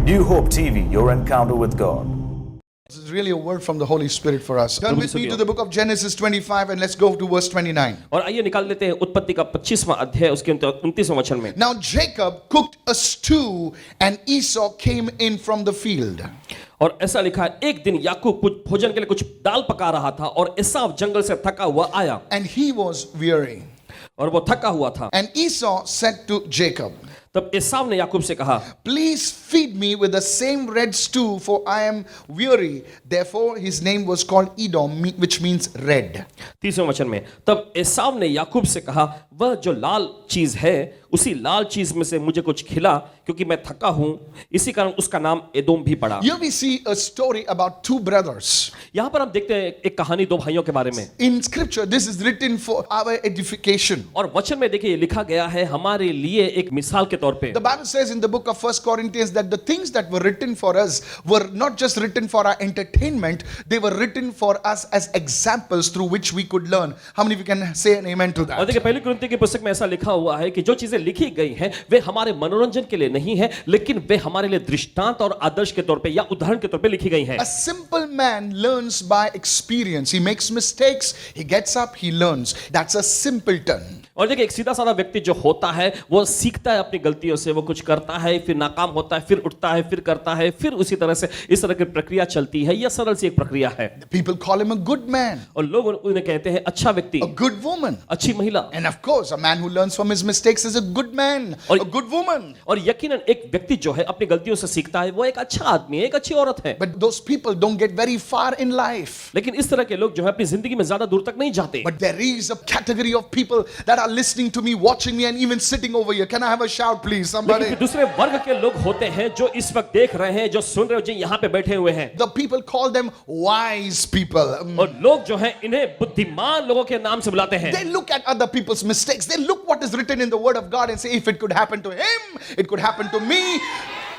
New Hope TV, your encounter with God. This is really a word from the Holy Spirit for us. Turn with me to the book of Genesis 25 and let's go to verse 29. और आइए निकाल लेते हैं उत्पत्ति का 25वां अध्याय उसके 29वें वचन में। Now Jacob cooked a stew and Esau came in from the field. और ऐसा लिखा है, एक दिन याकूब भोजन के लिए कुछ दाल पका रहा था और एसाव जंगल से थका हुआ आया And he was weary. और वो थका हुआ था। And Esau said to Jacob, तब एसाव ने याकूब से कहा, please feed me with the same red stew, for I am weary. Therefore his name was called Edom, which means red. 30वें वचन में, तब एसाव ने याकूब से कहा, वह जो लाल चीज है उसी लाल चीज में से मुझे कुछ खिला, क्योंकि मैं थका हूं। इसी कारण उसका नाम एदोम भी पड़ा। Here we see a story about two brothers. यहां पर हम देखते हैं एक कहानी दो भाइयों के बारे में। In scripture this is written for our edification. और वचन में देखिए लिखा गया है हमारे लिए एक मिसाल के तौर पे। The Bible says in the book of 1 Corinthians that the things that were written for us were not just written for our entertainment, they were written for us as examples through which we could learn. How many of you can say an amen to और that? देखिए पहली कुरिन्थियों की पुस्तक में ऐसा लिखा हुआ है कि जो चीजें लिखी गई हैं वे हमारे मनोरंजन के लिए नहीं है, लेकिन वे हमारे लिए दृष्टांत और आदर्श के तौर पे या उदाहरण के तौर पे लिखी गई हैं। A simple man learns by experience. He makes mistakes, he gets up, he learns. That's a simpleton. और देखिए एक सीधा साधा व्यक्ति जो होता है वो सीखता है अपनी गलतियों से, वो कुछ करता है फिर नाकाम होता है, फिर उठता है, फिर करता है, फिर उसी तरह से इस तरह की प्रक्रिया चलती है। यह सरल सी एक प्रक्रिया है। People call him a good man, और लोग उन्हें कहते हैं अच्छा व्यक्ति, a good woman. अच्छी महिला। And of course, a man who learns from his mistakes is a good man, a good woman. और यकीनन एक व्यक्ति जो है अपनी गलतियों से सीखता है वो एक अच्छा आदमी है, एक अच्छी औरत है। But those people don't get very far in life. लेकिन इस तरह के लोग जो है अपनी जिंदगी में ज्यादा दूर तक नहीं जाते। But there is a category of people that are listening to me, watching me, and even sitting over here. Can I have a shout, please, somebody? लेकिन दूसरे वर्ग के लोग होते हैं जो इस वक्त देख रहे हैं, जो सुन रहे हो, जो यहाँ पे बैठे हुए हैं। The people call them wise people. और लोग जो हैं इन्हें बुद्धिमान लोगों के नाम से बुलाते हैं। They look at other people's mistakes. They look what is written in the Word of God and say, if it could happen to him, it could happen to me.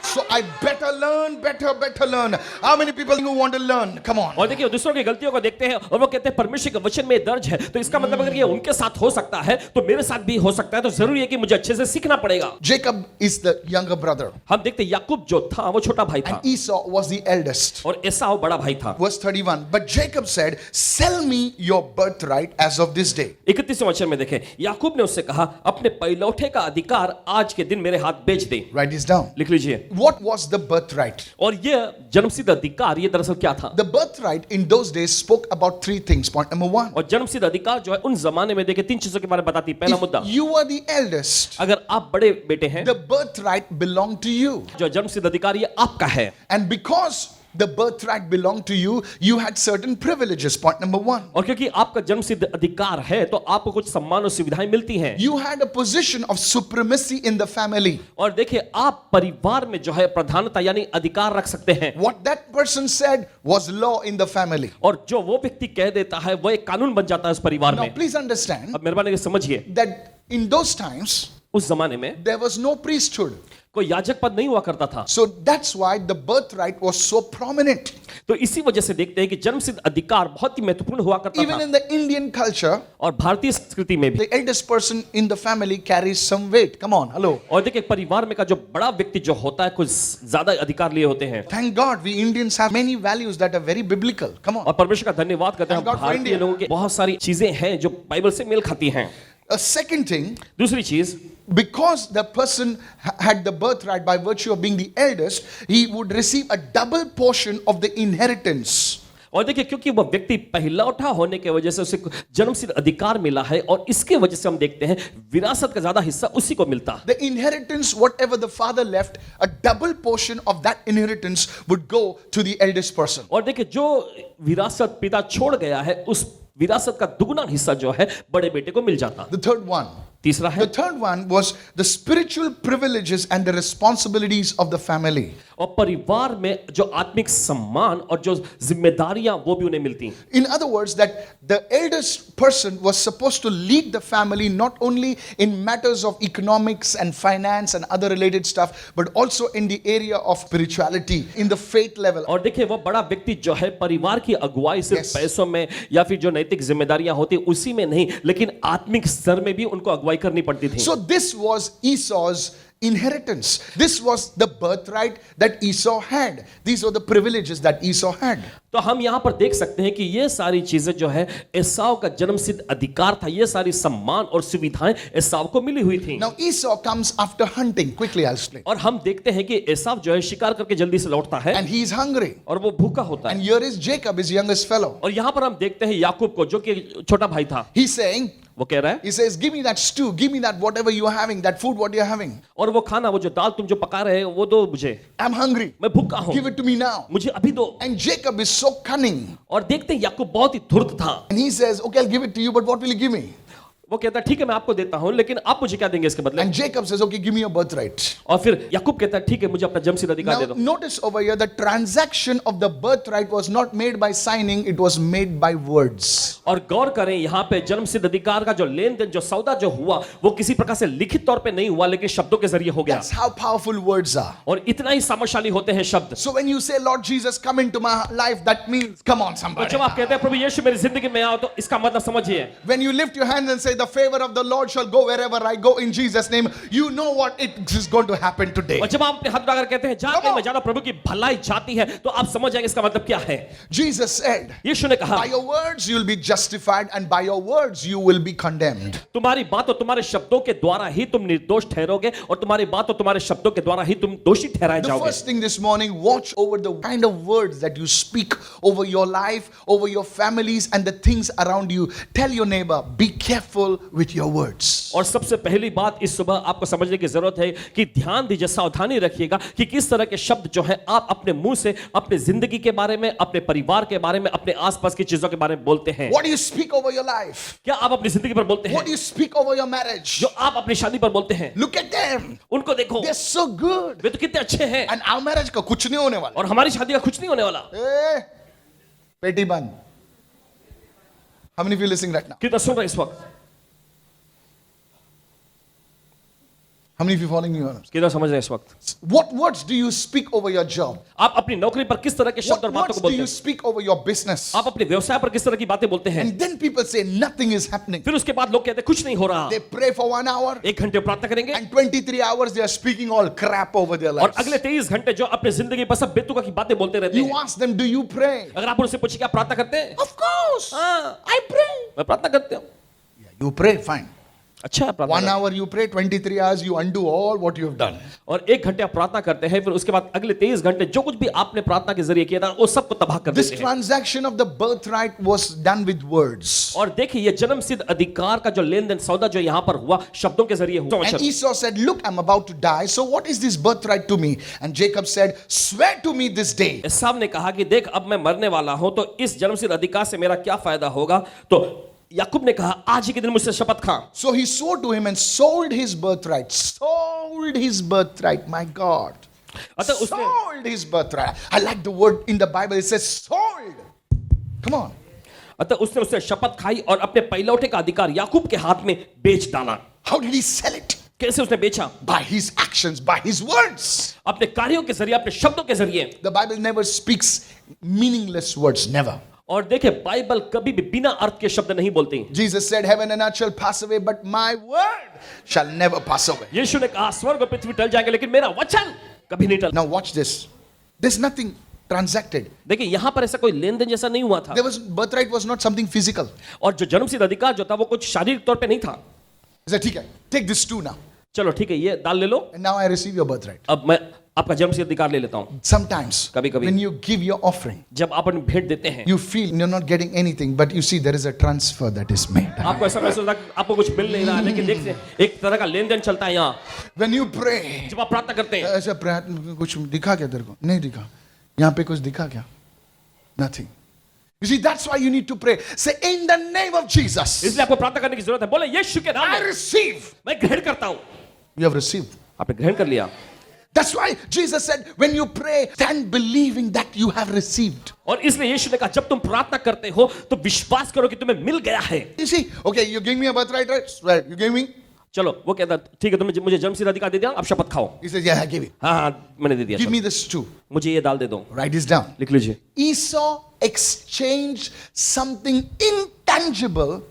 So I better learn, better learn. How many people who want to learn? Come on. और देखिए दूसरों की गलतियों को देखते हैं और वो कहते हैं परमेश्वर के वचन में दर्ज है, तो इसका मतलब अगर ये उनके साथ हो सकता है तो मेरे साथ भी हो सकता है, तो जरूरी है कि मुझे अच्छे से सीखना पड़ेगा। Jacob is the younger brother. हम देखते हैं याकूब जो था वो छोटा भाई था And Esau was the eldest. और एसाव बड़ा भाई था। Verse 31. But Jacob said, sell me your birthright as of this day. 31वें वचन में देखें, याकूब ने उससे कहा, अपने पहलौठे का अधिकार आज के दिन मेरे हाथ बेच दे। Write this down. लिख लीजिए। What was the birthright? और ये जन्मसिद्ध अधिकार ये दरअसल क्या था? The birthright in those days spoke about three things. Point number one. और जन्मसिद्ध अधिकार जो है उन जमाने में देखिए तीन चीजों के बारे में बताती है। पहला मुद्दा, If you are the eldest, अगर आप बड़े बेटे हैं, the birthright belonged to you. जो जन्मसिद्ध अधिकार ये आपका है। And because the birthright belonged to you, you had certain privileges. Point number one. और क्योंकि आपका जन्मसिद्ध अधिकार है तो आपको कुछ सम्मान और सुविधाएं मिलती हैं। You had a position of supremacy in the family. और देखिए आप परिवार में जो है प्रधानता यानी अधिकार रख सकते हैं। What that person said was law in the family. और जो वो व्यक्ति कह देता है वो एक कानून बन जाता है उस परिवार Now में। please understand अब मेहरबानी से समझिए, that in those times उस जमाने में there was no priesthood. कोई याजक पद नहीं हुआ करता था। So that's why the birthright was so prominent. तो इसी वजह से देखते हैं कि जन्मसिद्ध अधिकार बहुत ही महत्वपूर्ण हुआ करता Even था। in the Indian culture, और भारतीय संस्कृति में भी the eldest person in the family carries some weight. Come on, hello. और देखिए परिवार में का जो बड़ा व्यक्ति जो होता है कुछ ज्यादा अधिकार लिए होते हैं। Thank God we Indians have many values that are very biblical. Come on. और परमेश्वर का धन्यवाद करते हैं, Thank God for भारतीय India. लोगों की बहुत सारी चीजें हैं जो बाइबल से मेल खाती हैं। A second thing, दूसरी चीज, because the person had the birthright by virtue of being the eldest, he would receive a double portion of the inheritance. और देखिए क्योंकि वह व्यक्ति पहलौठा होने की वजह से उसे जन्मसिद्ध अधिकार मिला है और इसके वजह से हम देखते हैं विरासत का ज्यादा हिस्सा उसी को मिलता है। The inheritance, whatever the father left, a double portion of that inheritance would go to the eldest person. और देखिए जो विरासत पिता छोड़ गया है उस विरासत का दुगना हिस्सा जो है बड़े बेटे को मिल जाता। The third one. तीसरा है, The third one was the spiritual privileges and the responsibilities of the family. और परिवार में जो आत्मिक सम्मान और जो जिम्मेदारियां वो भी उन्हें मिलती। In other words, that the eldest person was supposed to lead the family not only in matters of economics and finance and other related stuff, but also in the area of spirituality, in the faith level. और देखिए वो बड़ा व्यक्ति जो है परिवार की अगुवाई सिर्फ Yes. पैसों में या फिर जो नैतिक जिम्मेदारियां होती उसी में नहीं, लेकिन आत्मिक स्तर में भी उनको अगुवाई करनी पड़ती थी। So this was Esau's inheritance. This was the birthright that Esau had. These were the privileges that Esau had. तो हम यहाँ पर देख सकते हैं कि ये सारी चीजें जो है एसाव का जन्मसिद्ध अधिकार था, ये सारी सम्मान और सुविधाएं एसाव को मिली हुई थी। Now Esau comes after hunting. Quickly I'll explain. और हम देखते हैं कि एसाव जो है शिकार करके जल्दी से लौटता है And he is hungry. और वो भूखा होता And है। here is Jacob, his youngest fellow. और यहाँ पर हम देखते हैं याकूब को, जो कि छोटा भाई था। He's saying, वो कह रहा है, he says, give me that stew, give me that whatever you are having, that food what you are having. और वो खाना, वो जो दाल तुम जो पका रहे हो वो दो मुझे, I'm hungry. मैं भूखा हूँ, Give it to me now. मुझे अभी दो। And Jacob is so cunning. और देखते हैं याकूब बहुत ही धूर्त था। And he says, okay, I'll give it to you, but what will you give me? वो कहता है ठीक है मैं आपको देता हूं, लेकिन आप मुझे क्या देंगे इसके बदले? And Jacob says, okay, give me your birthright. और फिर याकूब कहता है ठीक है मुझे अपना जन्मसिद्ध अधिकार दे Now, दो। notice over here, the transaction of the birthright was not made by signing, it was made by words. और गौर करें यहाँ पे जन्मसिद्ध अधिकार का जो लेन देन, जो सौदा जो हुआ, वो किसी प्रकार से लिखित तौर पे नहीं हुआ, लेकिन शब्दों के जरिए हो गया। That's how powerful words are. और इतना ही सामर्थ्यशाली होते हैं शब्द। So when you say, Lord Jesus, come into my life, that means, come on, तो somebody. जब आप कहते हैं प्रभु यीशु मेरी जिंदगी में आओ, तो इसका मतलब समझिए। When you lift your hands and say, the favor of the Lord shall go wherever I go in Jesus' name, you know what it is going to happen today. और जब आप अपने हाथ उठाकर कहते हैं जहां कहीं मैं जाना प्रभु की भलाई जाती है, तो आप समझ जाएंगे इसका मतलब क्या है। Jesus said, यीशु ने कहा by your words you will be justified and by your words you will be condemned. तुम्हारी बात और तुम्हारे शब्दों के द्वारा ही तुम निर्दोष ठहरोगे, और तुम्हारी बात और तुम्हारे शब्दों के द्वारा ही तुम दोषी ठहराए The जाओगे। first thing this morning, watch over the kind of words that you speak over your life, over your families and the things around you. Tell your neighbor, be careful with your words. और सबसे पहली बात इस सुबह आपको समझने की जरूरत है कि ध्यान दीजिए, सावधानी रखिएगा कि किस तरह के शब्द जो है आप अपने मुंह से अपने जिंदगी के बारे में, अपने परिवार के बारे में, अपने आसपास की चीजों के बारे में बोलते हैं। What do you speak over your life? क्या आप अपनी जिंदगी पर बोलते What हैं? do you speak over your marriage? जो आप अपनी शादी पर बोलते हैं, Look at them. उनको देखो, They're so good. वे तो कितने अच्छे हैं, And our marriage का कुछ नहीं होने वाला. और हमारी शादी का कुछ नहीं होने वाला। Eh, पेटी बंद. How many of you listening right now? कितना सुन रहे हैं इस वक्त? How many of you following me? कितना समझ रहे हैं इस वक्त? What words do you speak over your job? आप अपनी नौकरी पर किस तरह के शब्द What और बातों words को do बोलते you हैं? speak over your business? आप अपने व्यवसाय पर किस तरह की बातें बोलते हैं? And then people say nothing is happening. फिर उसके बाद लोग कहते हैं कुछ नहीं हो रहा। They pray for 1 hour 1 घंटे प्रार्थना करेंगे, and 23 hours they are speaking all crap over their और lives. अगले 23 घंटे जो अपनी जिंदगी पर सब बेतुका की बातें बोलते रहते You हैं। ask them, do you pray? अगर आप उनसे पूछिए क्या प्रार्थना करते हैं? Of course. हाँ, I pray. मैं प्रार्थना करते हूँ। You pray, fine. अच्छा है 1 प्रार्थना। hour you pray, 23 hours you undo all what you have done. और 1 घंटे आप प्रार्थना करते हैं, फिर उसके बाद अगले 23 घंटे जो कुछ भी आपने प्रार्थना के जरिए किया था वो सबको तबाह कर This देते हैं। transaction of the birthright was done with words. और देखिए ये जन्मसिद्ध अधिकार का जो लेन देन सौदा जो यहाँ पर हुआ, शब्दों के जरिए हुआ। And Esau said, look, I'm about to die, so what is this birthright to me? And Jacob said, swear to me this day. एसाव ने कहा कि देख अब मैं मरने वाला हूं, तो इस जन्मसिद्ध अधिकार से मेरा क्या फायदा होगा? तो याकूब ने कहा आज ही के दिन मुझसे शपथ खा। So he swore to him and sold his birthright. Sold his birthright, my God. अतः उसने Sold his birthright. I like the word in the Bible, it says sold. Come on. उससे शपथ खाई और अपने पहलौठे का अधिकार याकूब के हाथ में बेच डाला। How did he sell it? कैसे उसने बेचा? By his actions, by his words. अपने कार्यों के जरिए, अपने शब्दों के जरिए। The Bible never speaks meaningless words, never. और देखिए बाइबल कभी भी बिना अर्थ के शब्द नहीं बोलती। Jesus said, heaven and earth shall pass away, but my word shall never pass away. यीशु ने कहा स्वर्ग और पृथ्वी टल जाएंगे, लेकिन मेरा वचन कभी नहीं टल। Now watch this. There's nothing transacted. देखिए यहाँ पर ऐसा कोई लेन देन जैसा नहीं हुआ था। There was birthright was not something physical. और जो जन्मसिद्ध अधिकार जो था वो कुछ शारीरिक तौर पे नहीं था। He said, ठीक है, take this too now. चलो ठीक है ये दाल ले लो, And now I receive your birthright. अब मैं आपका जन्मसिद्ध अधिकार ले लेता हूँ। Sometimes कभी-कभी when you give your offering, जब आप अपनी भेंट देते हैं, you feel you're not getting anything, but you see there is a transfer that is made. आपको ऐसा महसूस होता है कि आपको कुछ मिल नहीं रहा है, लेकिन देखिए एक तरह का लेन देन चलता है यहाँ। When you pray, जब आप प्रार्थना करते हैं, ऐसा कुछ दिखा क्या तेरे को? नहीं दिखा। यहाँ पे कुछ दिखा क्या? Nothing. You see, that's why you need to pray. Say, in the name of Jesus, इसलिए आपको प्रार्थना करने की जरूरत है। बोले यीशु के नाम I में receive. मैं ग्रहण करता हूँ। You have received. आपने ग्रहण कर लिया। That's why Jesus said, when you pray, stand believing that you have received. और इसलिए यीशु ने कहा जब तुम प्रार्थना करते हो तो विश्वास करो कि तुम्हें मिल गया है। You see, okay, you gave me a birthright, right? Right, you gave me. चलो वो कहता ठीक है तुमने मुझे जन्मसिद्ध अधिकार दे दिया, अब शपथ खाओ। He says, yeah, I gave it. हाँ हाँ मैंने दे दिया। Give चलो, me this too. मुझे ये दाल दे दो। Write this down. लिख लीजिए। Esau exchanged something intangible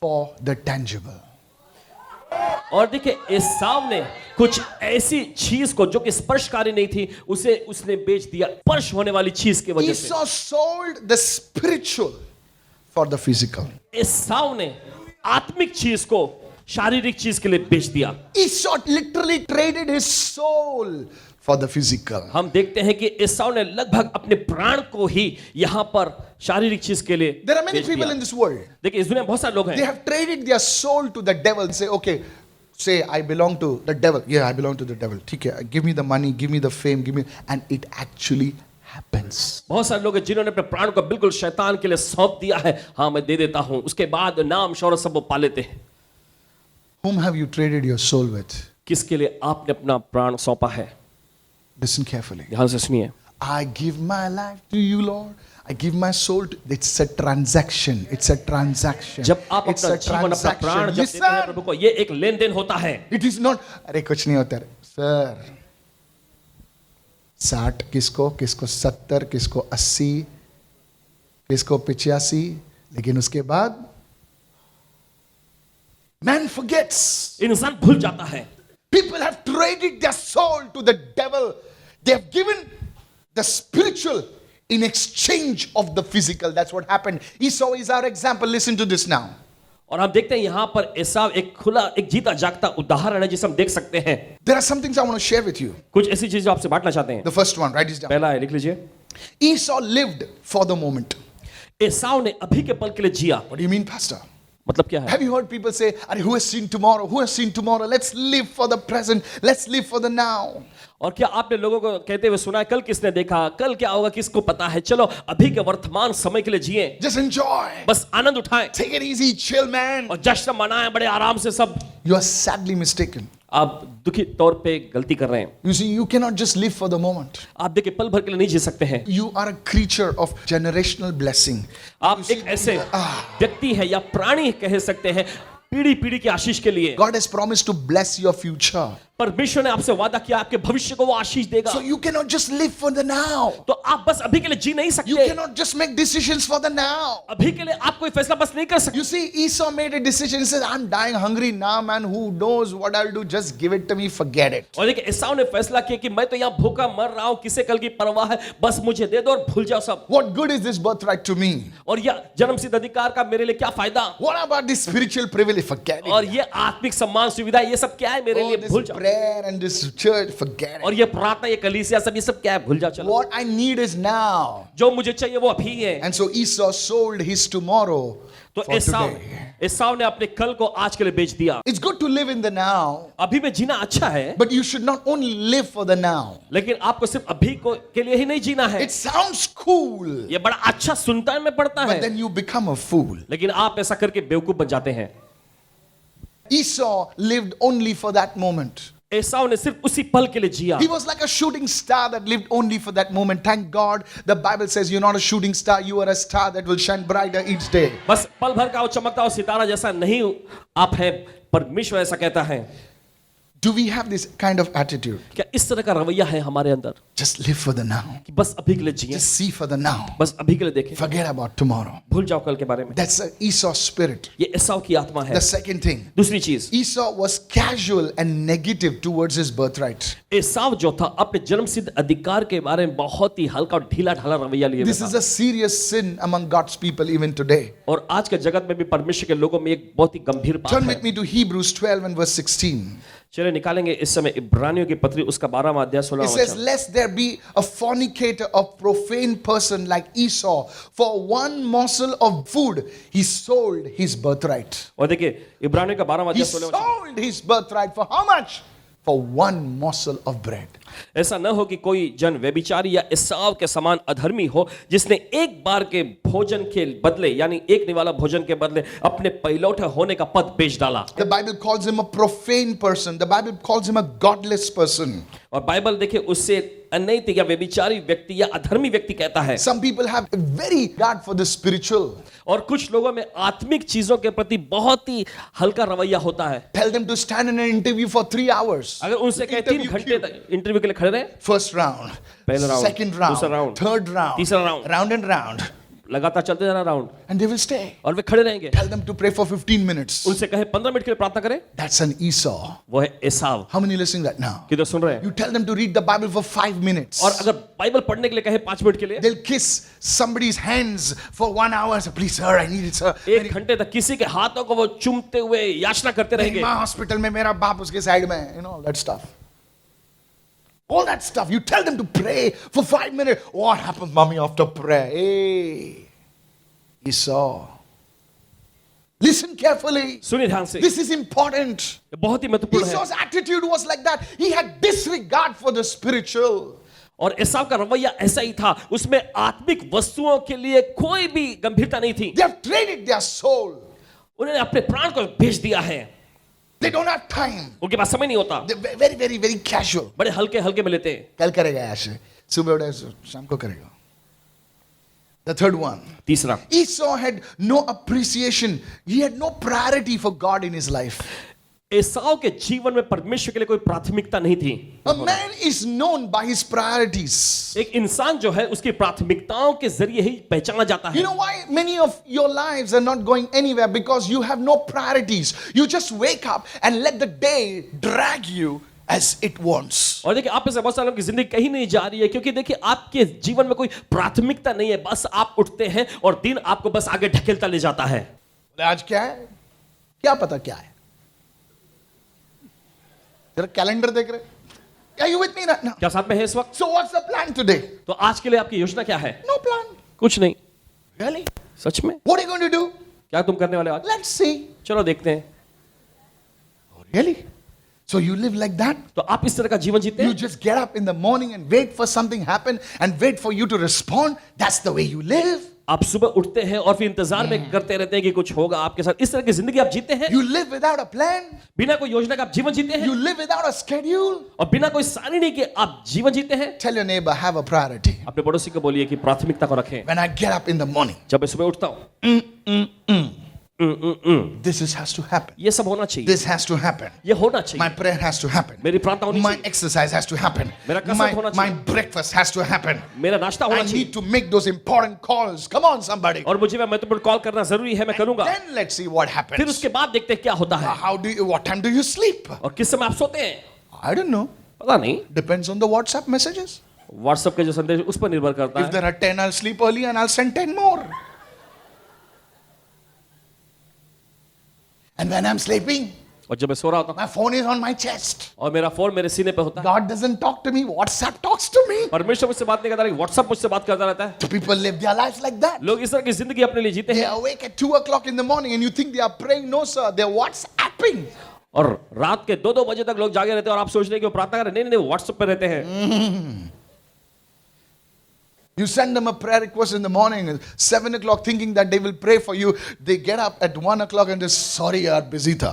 for the tangible. और देखिए एसाव ने कुछ ऐसी चीज को जो कि स्पर्शकारी नहीं थी उसे उसने बेच दिया स्पर्श होने वाली चीज की वजह से। Esau sold the spiritual for the physical. एसाव ने आत्मिक चीज को शारीरिक चीज के लिए बेच दिया। Esau literally traded his soul for the physical. हम देखते हैं कि एसाव ने लगभग अपने प्राण को ही यहाँ पर शारीरिक चीज के लिए There are many बेच people दिया। in this world. देखिए इस दुनिया में बहुत सारे लोग They हैं have traded their soul to the devil. Say, okay, say I belong to the devil. Yeah, I belong to the devil. ठीक है, give me the money, give me the fame, give me, and it actually happens. बहुत सारे लोग हैं जिन्होंने अपने प्राण को बिल्कुल शैतान के लिए सौंप दिया है। हाँ मैं दे देता हूँ, उसके बाद नाम शौहरत सब वो पा लेते हैं। Whom have you traded your soul with? किसके लिए आपने अपना प्राण सौंपा है? Listen carefully. ध्यान से सुनिए। I give my life to you, Lord. I give my soul to, it's a transaction. It's a transaction. जब आप It's अपना a जीवन अपना प्राण जब देते हैं प्रभु को, ये एक लेन देन होता है। It is not, अरे कुछ नहीं होता रे सर। 60 किसको, किसको 70, किसको 80, किसको 85, लेकिन उसके बाद man forgets. इंसान भूल जाता है। People have traded their soul to the devil. They have given the spiritual in exchange of the physical. That's what happened. Esau is our example. Listen to this now. और हम देखते हैं यहाँ पर एसाव एक खुला एक जीता जागता उदाहरण है जिसे हम देख सकते हैं। There are some things I want to share with you. कुछ ऐसी चीजें आपसे बांटना चाहते हैं। The first one, write this down. पहला है, लिख लीजिए। Esau lived for the moment. एसाव ने अभी के पल के लिए जिया। What do you mean, Pastor? मतलब क्या है? Have you heard people say, "Arey, who has seen tomorrow? Who has seen tomorrow? Let's live for the present. Let's live for the now." और क्या आपने लोगों को कहते हुए सुना है कल किसने देखा, कल क्या होगा किसको पता है? चलो अभी के वर्तमान समय के लिए जिए, Just enjoy. बस आनंद उठाएं Take it easy, chill, man. और जश्न मनाएं बड़े आराम से सब। You are sadly mistaken. आप दुखी तौर पे गलती कर रहे हैं। You see, you cannot just live for the moment. आप देखिए पल भर के लिए नहीं जी सकते हैं। You are a creature of generational blessing. आप एक ऐसे व्यक्ति है या प्राणी कह सकते हैं पीढ़ी पीढ़ी की आशीष के लिए। God has promised to bless your future. परमेश्वर ने आपसे वादा किया आपके भविष्य को वो आशीष देगा। So you cannot just live for the now. तो आप बस अभी के लिए जी नहीं You सकते। cannot just make decisions for the now. अभी के लिए आप कोई फैसला बस नहीं कर सकते। You see, Esau made a decision. He said, "I'm dying hungry now, man. Who knows what I'll do? Just give it to me. Forget it." और देखिए एसाव ने फैसला किया कि मैं तो यहाँ भूखा मर रहा हूँ, किसे कल की परवाह है, बस मुझे दे दो और भूल जाओ सब। What good is this birthright to me? और यह जन्मसिद्ध अधिकार का मेरे लिए क्या फायदा? What about this spiritual privilege? Forget it. और ये आत्मिक सम्मान सुविधा ये सब क्या है मेरे Oh, लिए? भूल this जाओ। prayer and this church, forget और it. ये प्रार्थना ये कलीसिया सब ये सब क्या है? भूल जाओ चलो। What I need is now. जो मुझे चाहिए वो अभी है। And so Esau sold his tomorrow तो for एसाव today. एसाव ने अपने कल को आज के लिए बेच दिया। It's good to live in the now, अभी में जीना अच्छा है, but you should not only live for the now. लेकिन आपको सिर्फ अभी को के लिए ही नहीं जीना है। It sounds cool, ये बड़ा अच्छा सुनता में पड़ता but है, then you become a fool. लेकिन आप ऐसा करके बेवकूफ बन जाते हैं। Esau lived only for that moment. एसाव ने सिर्फ उसी पल के लिए जिया। He was like a shooting star that lived only for that moment. Thank God the Bible says you're not a shooting star, you are a star that will shine brighter each day. बस पल भर का वो चमकता हुआ सितारा जैसा नहीं आप हैं, परमेश्वर ऐसा कहता है। Do we have this kind of attitude? क्या इस तरह का रवैया है हमारे अंदर Just live for the now. कि बस अभी के लिए जिए, Just see for the now. बस अभी के लिए देखें, Forget about tomorrow. भूल जाओ कल के बारे में। That's an Esau spirit. ये एसाव की आत्मा है। The second thing, दूसरी चीज, Esau was casual and negative towards his birthright. एसाव जो था अपने जन्मसिद्ध अधिकार के बारे में बहुत ही हल्का और ढीला ढाला रवैया लिए This हुए is था। a serious sin among God's people even today. और आज के जगत में भी परमेश्वर के लोगों में एक बहुत ही गंभीर बात Turn है। with me to Hebrews 12 and verse 16. चलिए निकालेंगे इस समय इब्रानियों की पत्री उसका 12वां अध्याय It 16वां says, वचन। "Lest there be a fornicator, a profane person like Esau, for one morsel of food he sold his birthright." और देखिए इब्रानियों का 12वां He अध्याय 16वां वचन। sold his birthright for how much? For one morsel of bread. ऐसा न हो कि कोई जन व्यभिचारी या एसाव के समान अधर्मी हो जिसने एक बार के भोजन के बदले यानी एक निवाला भोजन के बदले अपने पहिलौठा होने का पद बेच डाला। The Bible calls him a profane person. The Bible calls him a godless person. और बाइबल देखिए उससे अनैतिक या व्यभिचारी व्यक्ति या अधर्मी व्यक्ति कहता है। Some people have a very regard for the spiritual. और कुछ लोगों में आत्मिक चीजों के प्रति बहुत ही हल्का रवैया होता है। Tell them to stand in an interview for 3 hours. अगर उनसे कहे 3 Interview घंटे तक इंटरव्यू के लिए खड़े रहे, First round, पहला राउंड, second round, दूसरा राउंड, third round, तीसरा राउंड, round and round. लगातार चलते जाना round, and they will stay. और वे खड़े रहेंगे। Tell them to pray for 15 minutes. उनसे कहे 15 मिनट के लिए प्रार्थना करें। That's an Esau. वो है एसाव। How many listening right now? किधर सुन रहे हैं? You tell them to read the Bible for 5 minutes. और अगर बाइबल पढ़ने के लिए कहे 5 मिनट के लिए, They'll kiss somebody's hands for 1 hour. Say, please sir, I need it sir. 1 घंटे तक किसी के हाथों को वो चूमते हुए याचना करते रहेंगे। माँ हॉस्पिटल में मेरा बाप उसके साइड में, you know, all that stuff. All that stuff. You tell them to pray for 5 minutes. What happens, mommy, after prayer? Hey, Esau. Listen carefully. सुनिए ध्यान से, This is important. ये बहुत ही महत्वपूर्ण है। Esau's attitude was like that. He had disregard for the spiritual. और एसाव का रवैया ऐसा ही था, उसमें आत्मिक वस्तुओं के लिए कोई भी गंभीरता नहीं थी। They have traded their soul. उन्होंने अपने प्राण को बेच दिया है। They don't have time. उनके पास समय नहीं होता, They're very, very, very casual. बड़े हल्के हल्के में लेते हैं। कल करेगा ऐसे, सुबह उठे शाम को करेगा. The third one. तीसरा, Esau had no appreciation. He had no priority for God in his life. एसाव के जीवन में परमेश्वर के लिए कोई प्राथमिकता नहीं थी। A man is known by his priorities. एक इंसान जो है उसकी प्राथमिकताओं के जरिए ही पहचाना जाता You है। know why many of your lives are not going anywhere? Because you have no priorities. You just wake up and let the day drag you as it wants. और देखिए, आप में से बहुत सारे लोगों की जिंदगी कहीं नहीं जा रही है, क्योंकि देखिए आपके जीवन में कोई प्राथमिकता नहीं है। बस आप उठते हैं और दिन आपको बस आगे ढकेलता ले जाता है। आज क्या है? क्या पता क्या है? जरा कैलेंडर देख रहे? Are you with me right now? क्या साथ में है इस वक्त? So what's the plan today? तो आज के लिए आपकी योजना क्या है? No plan. कुछ नहीं। Really? सच में? What are you going to do? क्या तुम करने वाले हो आज? Let's see. चलो देखते हैं। Really? So you live like that? तो आप इस तरह का जीवन जीते You हैं? just get up in the morning and wait for something happen and wait for you to respond? That's the way you live? आप सुबह उठते हैं और फिर इंतजार में करते रहते हैं कि कुछ होगा आपके साथ। इस तरह की जिंदगी आप जीते हैं? You live without a plan? बिना कोई योजना का आप जीवन जीते हैं? You live without a schedule? और बिना कोई सारणी के आप जीवन जीते हैं? Tell your neighbor, have a priority. अपने पड़ोसी को बोलिए कि प्राथमिकता को रखें। When I get up in the morning, जब मैं सुबह उठता हूँ, this has to happen. ये सब होना चाहिए, This has to happen. ये होना My चाहिए, prayer has to happen. मेरी प्रार्थना होनी My चाहिए, exercise has to happen. मेरा कसरत My, होना my चाहिए, breakfast has to happen. मेरा नाश्ता होना I चाहिए, need to make those important calls. Come on, somebody. और मुझे महत्वपूर्ण कॉल करना जरूरी है, मैं करूंगा। Then let's see what फिर happens. उसके बाद देखते हैं क्या होता है। How do you, what time do you sleep? और किस समय आप सोते हैं? I don't know. पता नहीं, Depends on the WhatsApp messages. WhatsApp के जो संदेश उस पर निर्भर करता If है। there are 10, I'll sleep early and I'll send 10 more. And when I'm sleeping, और जब मैं सो रहा होता हूँ my phone is on my chest. और मेरा फोन मेरे सीने पे होता है, God doesn't talk to me. WhatsApp talks to me. परमेश्वर मुझसे बात नहीं करता, लेकिन व्हाट्सएप मुझसे बात करता रहता है। So people live their lives like that. लोग इस तरह की जिंदगी अपने लिए जीते They हैं are awake at 2 o'clock in the morning and you think they are praying. No, sir. They're WhatsApping. और रात के 2-2 बजे तक लोग जागे रहते हैं और आप सोच रहे हैं कि वो प्रार्थना कर रहे हैं। नहीं नहीं, वो व्हाट्सएप पे रहते हैं। You send them a prayer request in the morning, 7 o'clock, thinking that they will pray for you. They get up at 1 o'clock and they're sorry, yaar, busy tha.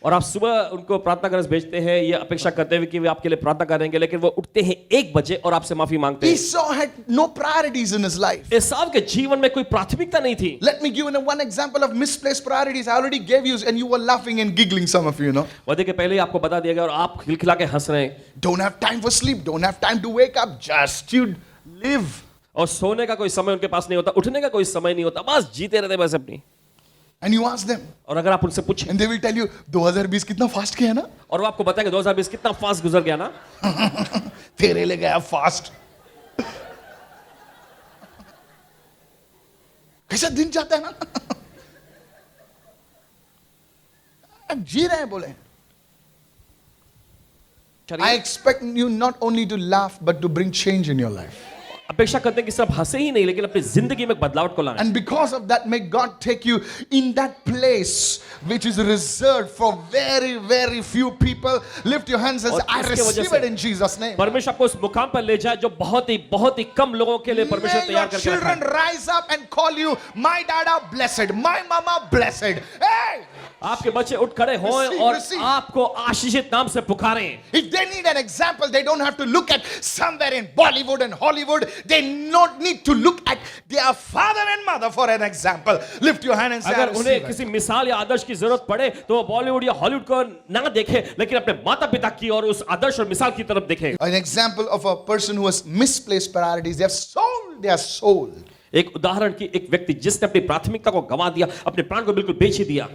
और आप सुबह उनको प्रार्थना करने भेजते हैं, ये अपेक्षा करते हुए कि वे आपके लिए प्रार्थना करेंगे, लेकिन वो उठते हैं 1 बजे और आपसे माफी मांगते हैं। Esau had no priorities in his life. एसाव के जीवन में कोई प्राथमिकता नहीं थी। Let me give you one example of misplaced priorities. I already gave you, and you were laughing and giggling, some of you know. वो देखिए पहले ही आपको बता दिया गया और आप खिलखिला के हंस रहे हैं। Don't have time for sleep, don't have time to wake up, just you live. और सोने का कोई समय उनके पास नहीं होता, उठने का कोई समय नहीं होता, बस जीते रहते बस अपनी। And you ask them, और अगर आप उनसे पूछें and they will tell you, 2020 कितना फास्ट किया ना? और वो आपको बताएंगे 2020 कितना फास्ट गुजर गया ना, तेरे लिए गया फास्ट। कैसा दिन जाता है ना? अब जी रहे हैं बोले। I expect you not only to laugh but to bring change in your life. अपेक्षा करते हैं कि सब हंसे ही नहीं, लेकिन अपनी जिंदगी में बदलाव को लाएं। And because of that, may God take you in that place which is reserved for very, very few people. Lift your hands and say, I receive it in Jesus' name. परमेश्वर आपको उस मुकाम पर ले जाए जो बहुत ही कम लोगों के लिए परमेश्वर May your तैयार करके रखा children है। rise up and call you, my dada blessed, my mama blessed. Hey! आपके बच्चे उठ खड़े हों और आपको आशीषित नाम से पुकारें। If they need an example, they don't have to look at somewhere in Bollywood and Hollywood. They not need to look at their father and mother for an example. Lift your hand and say, I अगर उन्हें receive it. किसी मिसाल या आदर्श की जरूरत पड़े तो वो बॉलीवुड या हॉलीवुड को ना देखे, लेकिन अपने माता पिता की और उस आदर्श और मिसाल की तरफ देखे। An example of a person who has misplaced priorities. They have sold their soul. एक उदाहरण की एक व्यक्ति जिसने अपनी प्राथमिकता को गंवा दिया, अपने प्राण को बिल्कुल बेच ही दिया।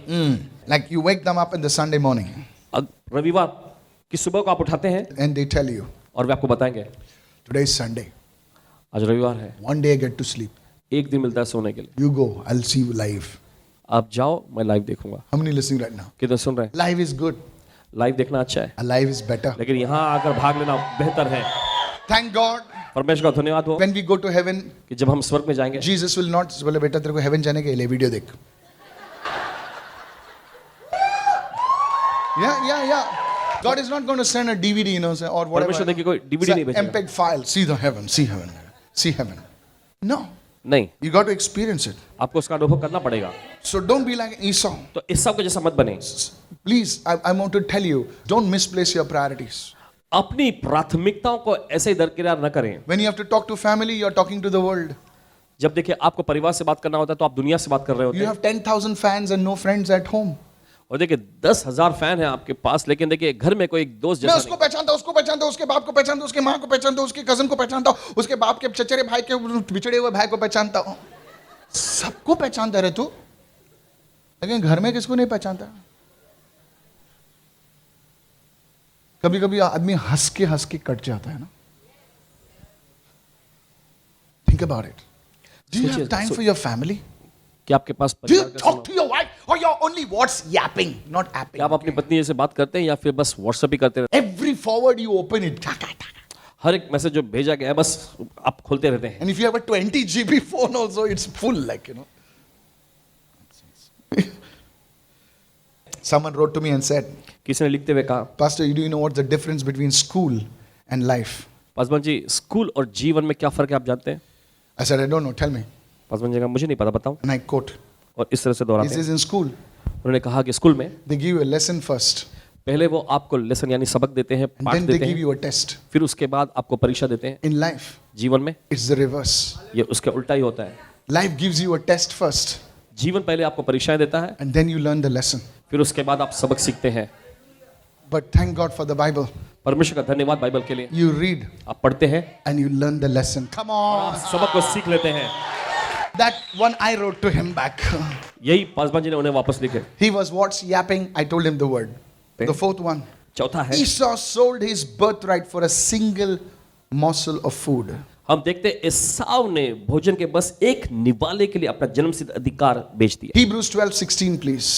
Like you wake them up in the Sunday morning अब रविवार की सुबह को आप उठाते हैं and they tell you, और वे आपको बताएंगे today is Sunday. आज रविवार है, One day I get to sleep. एक दिन मिलता है सोने के लिए, You go, I'll see you live. आप जाओ, मैं लाइव देखूंगा। How many listening right now? कितने सुन रहे हैं? Live is good. लाइव देखना अच्छा है, Alive is better. लेकिन यहाँ आकर भाग लेना बेहतर है। Thank God. परमेश्वर का धन्यवाद हो When we go to heaven, कि जब हम स्वर्ग में जाएंगे, Jesus will not बोले बेटा तेरे को heaven जाने के लिए वीडियो देख. Yeah. God is not going to send a DVD, or whatever. परमेश्वर देखिए कोई DVD नहीं भेजेगा। MPEG file. See the heaven. See heaven. See heaven. No. नहीं, You got to experience it. आपको उसका अनुभव करना पड़ेगा। So don't be like Esau. तो इस सब के जैसा मत बने। Please, I want to tell you, don't misplace your priorities. अपनी प्राथमिकताओं को ऐसे ही दरकिनार न करें। When you have to talk to family, you're talking to the world. जब देखिए आपको परिवार से बात करना होता है तो आप दुनिया से बात कर रहे होते You हैं। have 10,000 fans and no friends at home. और देखिए 10,000 फैन हैं आपके पास, लेकिन देखिए घर में कोई दोस्त मैं जैसा उसको पहचानता हूं, उसको पहचानता हूं, उसके बाप को पहचानता हूं, उसके माँ को पहचानता हूं, उसके कजन को पहचानता हूं, उसके बाप के चचेरे भाई के बिछड़े हुए भाई को पहचानता हूं। सबको पहचानता रहे तू, लेकिन घर में किसको नहीं पहचानता। कभी कभी आदमी हंस के कट जाता है ना। Think about it. Do you have time for your family? कि आपके पास Do you परिवार का talk समय- to your wife or you're only what's yapping, not क्या apping? आप अपनी पत्नी से बात करते हैं या फिर बस व्हाट्सएप ही करते रहते Every forward you open it. हैं? हर एक मैसेज जो भेजा गया है बस आप खोलते रहते हैं। And if you have a 20 GB phone also, it's full, Someone wrote to me and said, किसी ने लिखते हुए कहा, Pastor, do you know what's the difference between school and life? Paswan ji school और जीवन में क्या फर्क है आप जानते हैं? I said, I don't know, tell me. Paswan ji का मुझे नहीं पता, बताऊं। And I quote, और इस तरह से he दोहराते says हैं। in school, उन्होंने कहा कि स्कूल में they give you a lesson first, पहले वो आपको लेसन यानी सबक देते हैं, and पाठ then they देते give हैं, you a test. फिर उसके बाद आपको परीक्षा देते हैं। In life, जीवन में it's the reverse. ये उसके उल्टा ही होता है। Life gives you a test first, जीवन पहले आपको परीक्षाएं देता है, and then you learn the lesson. फिर उसके बाद आप सबक सीखते हैं। But thank God for the Bible. परमेश्वर का धन्यवाद बाइबल के लिए। You read आप पढ़ते हैं, and you learn the lesson. Come on. आप सबक को सीख लेते हैं। That one I wrote to him back. यही पासवान जी ने उन्हें वापस लिखे। He was what's yapping. I told him the word. The fourth one. चौथा है, Esau sold his birthright for a single morsel of food. हम देखते हैं एसाव ने भोजन के बस एक निवाले के लिए अपना जन्मसिद्ध अधिकार बेच दिया। Hebrews 12:16, please.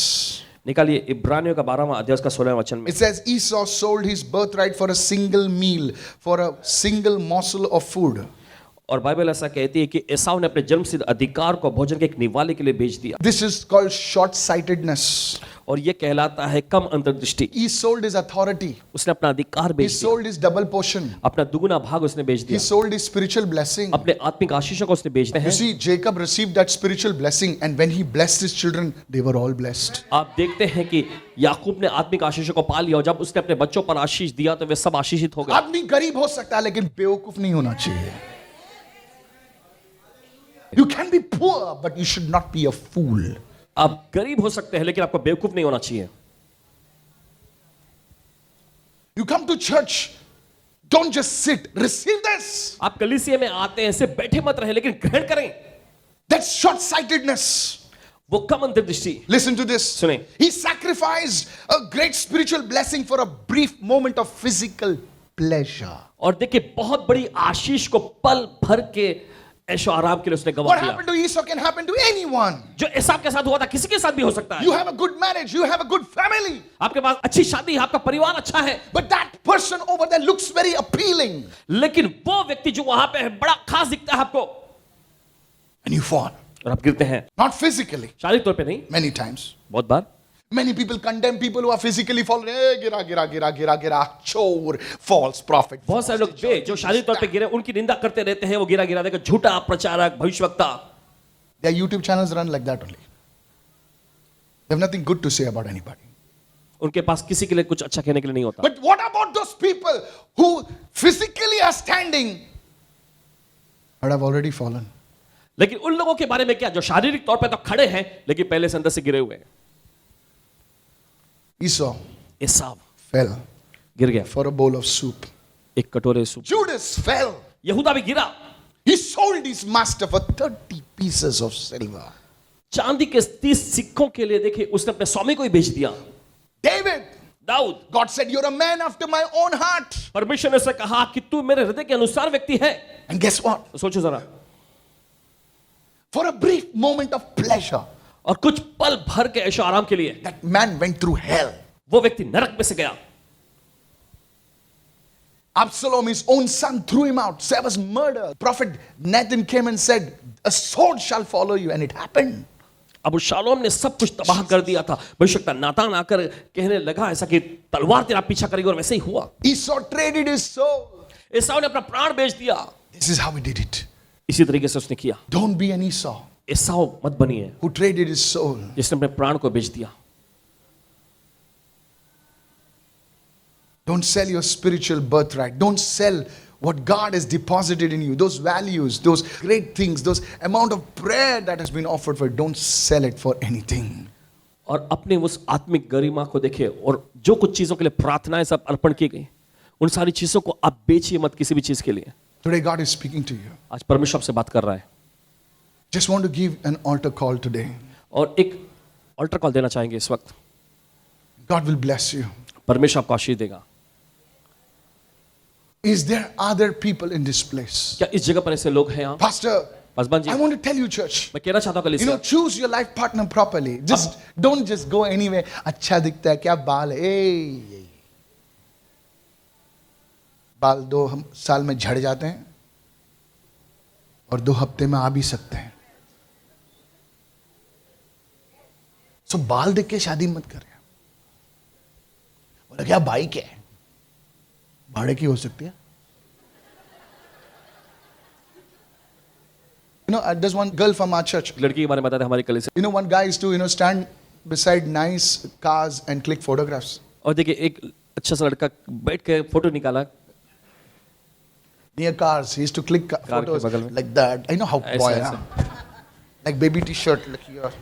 निकालिए इब्रानियों का 12वां अध्याय का 16वां वचन में। It says Esau sold his birthright for a single meal, for a single morsel of food. और बाइबल ऐसा कहती है कि एसाव ने अपने जन्मसिद्ध अधिकार को भोजन के एक निवाले के लिए बेच दिया। This is called short-sightedness. और ये कहलाता है कम अंतर्दृष्टि। He sold his authority. उसने अपना अधिकार He बेच दिया, sold his double portion. अपना दुगुना भाग उसने बेच He दिया, sold his spiritual blessing. अपने आत्मिक आशीषों को उसने बेचते You हैं। see, Jacob received that spiritual blessing, and when he blessed his children, they were all blessed. आप देखते हैं कि याकूब ने आत्मिक आशीषों को पा लिया और जब उसने अपने बच्चों पर आशीष दिया तो वे सब आशीषित हो गए। आदमी गरीब हो सकता है लेकिन बेवकूफ नहीं होना चाहिए. You can be poor, but you should not be a fool. आप गरीब हो सकते हैं लेकिन आपको बेवकूफ नहीं होना चाहिए। You come to church, don't just sit, receive this. आप कलीसिया में आते हैं, सिर्फ बैठे मत रहे लेकिन ग्रहण करें। That's short-sightedness. वो कम अंतर्दृष्टि। Listen to this. सुने। He sacrificed a great spiritual blessing for a brief moment of physical pleasure. और देखिए बहुत बड़ी आशीष को पल भर के ऐशो आराम के लिए उसने गवा What दिया। happened to Esau can happen to anyone. जो एसाव के साथ हुआ था किसी के साथ भी हो सकता You है। have a good marriage, you have a good family, आपके पास अच्छी शादी है, आपका परिवार अच्छा है, but that person over there looks very appealing, लेकिन वो व्यक्ति जो वहां पे है बड़ा खास दिखता है आपको, and you fall. और आप गिरते हैं। Not physically, शारीरिक तौर पे नहीं, many times. बहुत बार। Many people condemn people who are physically fallen. Hey, gira, chore, false prophet. बहुत सारे लोग वे जो शारीरिक तौर पे गिरे उनकी निंदा करते रहते हैं, वो गिरा गिरा देकर झूठा प्रचारक, भविष्यवक्ता। Their YouTube channels run like that only. They have nothing good to say about anybody. उनके पास किसी के लिए कुछ अच्छा कहने के लिए नहीं होता। But what about those people who physically are standing but have already fallen? लेकिन उन लोगों के बारे में क्या जो शारीरिक तौर पे तो खड़े हैं लेकिन पहले से अंदर से गिरे हुए हैं। Esau एसाव fell गिर गया for a bowl of soup. एक कटोरे सूप। Judas fell. यहूदा भी गिरा। He He sold his master for 30 pieces of silver. चांदी के 30 सिक्कों के लिए देखिए उसने अपने स्वामी को ही बेच दिया. David, Dawood, God said, you're a man after my own heart. परमेश्वर ने उसे कहा कि तू मेरे हृदय के अनुसार व्यक्ति है. And guess what? सोचो जरा, For a brief moment of pleasure, और कुछ पल भर के ऐशो आराम के लिए that man went through hell. वो व्यक्ति नरक में से गया. Absalom, his own son, threw him out. There was murder. Prophet Nathan came and said, a sword shall follow you. And it happened. अब शालोम ने सब कुछ तबाह कर दिया था. भविष्यवक्ता नातान आकर कहने लगा ऐसा कि तलवार तेरा पीछा करेगी, और वैसे ही हुआ. Esau traded his soul. एसाव ने अपना प्राण बेच दिया. This is how he did it. इसी तरीके से उसने किया. Don't be an Esau एसाव मत बनिए who traded his soul. जिसने अपने प्राण को बेच दिया. Don't sell your spiritual birthright. Don't sell what God has deposited in you. Those values, those great things, those amount of prayer that has been offered for it. Don't sell it for anything. और अपने उस आत्मिक गरिमा को देखिए, और जो कुछ चीजों के लिए प्रार्थनाएं सब अर्पण की गई, उन सारी चीजों को आप बेचिए मत किसी भी चीज के लिए. Today God is speaking to you. आज परमेश्वर आपसे बात कर रहा है. Just want to give an altar call today. और एक ऑल्टर कॉल देना चाहेंगे इस वक्त. God will bless you. परमेश्वर आपको आशीष देगा. Is there other people in this place? क्या इस जगह पर ऐसे लोग हैं यहाँ? Pastor, Paswan ji, I want to tell you, church. मैं कहना चाहता हूँ You know, कलीसिया, choose your life partner properly. Just don't just go anywhere. अच्छा दिखता है, क्या बाल है? Hey. बाल 2 साल में झड़ जाते हैं और 2 हफ्ते में आ भी सकते हैं. So बाल देख के शादी मत करें. बोला क्या बाइक है? भाड़े की हो सकती है. You know, there's one girl from our church. लड़की के बारे में बताते हैं हमारी कलीसिया. You know, one guy used to, stand beside nice cars and click photographs. और देखिए एक अच्छा सा लड़का बैठ के फोटो निकाला. Near cars, he used to click car के photos बगल में. like that. I know how ऐसे, boy, ऐसे. huh? Like baby t-shirt, like here.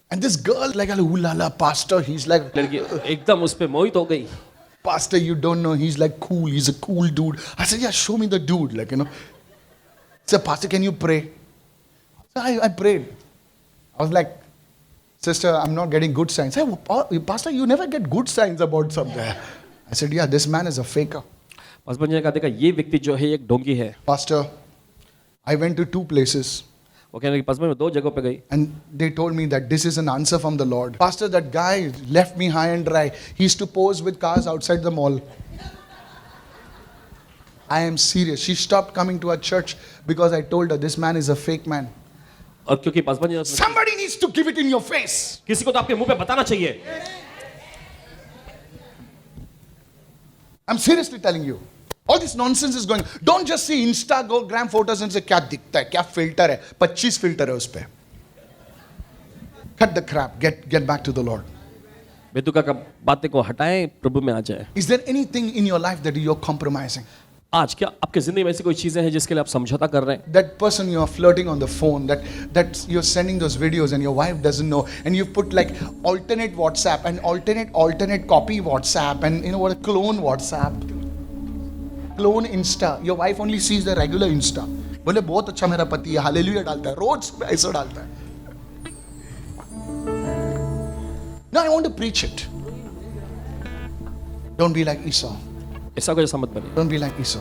And this girl, like, ooh la la, pastor, he's like, लड़की एकदम उस पे मोहित हो गई. pastor, you don't know, he's like cool, he's a cool dude. I said, yeah, show me the dude, like, I said, pastor, can you pray? So I prayed. I was like, sister, I'm not getting good signs. I said, pastor, you never get good signs about something. I said, yeah, this man is a faker. Paswan ji ने कहा देखा ये व्यक्ति जो है एक ढोंगी है. Pastor, I went to 2 places. वो कहने लगी पासवान मैं 2 जगहों पे गई. And they told me that this is an answer from the Lord. Pastor, that guy left me high and dry. He used to pose with cars outside the mall. I am serious. She stopped coming to our church because I told her this man is a fake man. और क्योंकि पासवान जी ने Somebody needs to give it in your face. किसी को तो आपके मुंह पे बताना चाहिए. I'm seriously telling you. All this nonsense is going. Don't just see Instagram photos and say क्या दिखता है, क्या filter है, 25 filter है उस पे. Cut the crap. Get back to the Lord. बेतुका का बातें को हटाएं, प्रभु में आ जाए. Is there anything in your life that you're compromising? आज क्या आपके जिंदगी में ऐसी कोई चीजें हैं जिसके लिए आप समझौता कर रहे हैं? That person you are flirting on the phone, that you're sending those videos and your wife doesn't know, and you put like alternate WhatsApp and alternate copy WhatsApp, and what, a clone WhatsApp, clone Insta. Your wife only sees the regular Insta. बोले बहुत अच्छा मेरा पति है, hallelujah डालता है, रोज ऐसा डालता है. No, I want to preach it. Don't be like Esau. ऐसा कोई ऐसा मत बनिए. Don't be like Esau.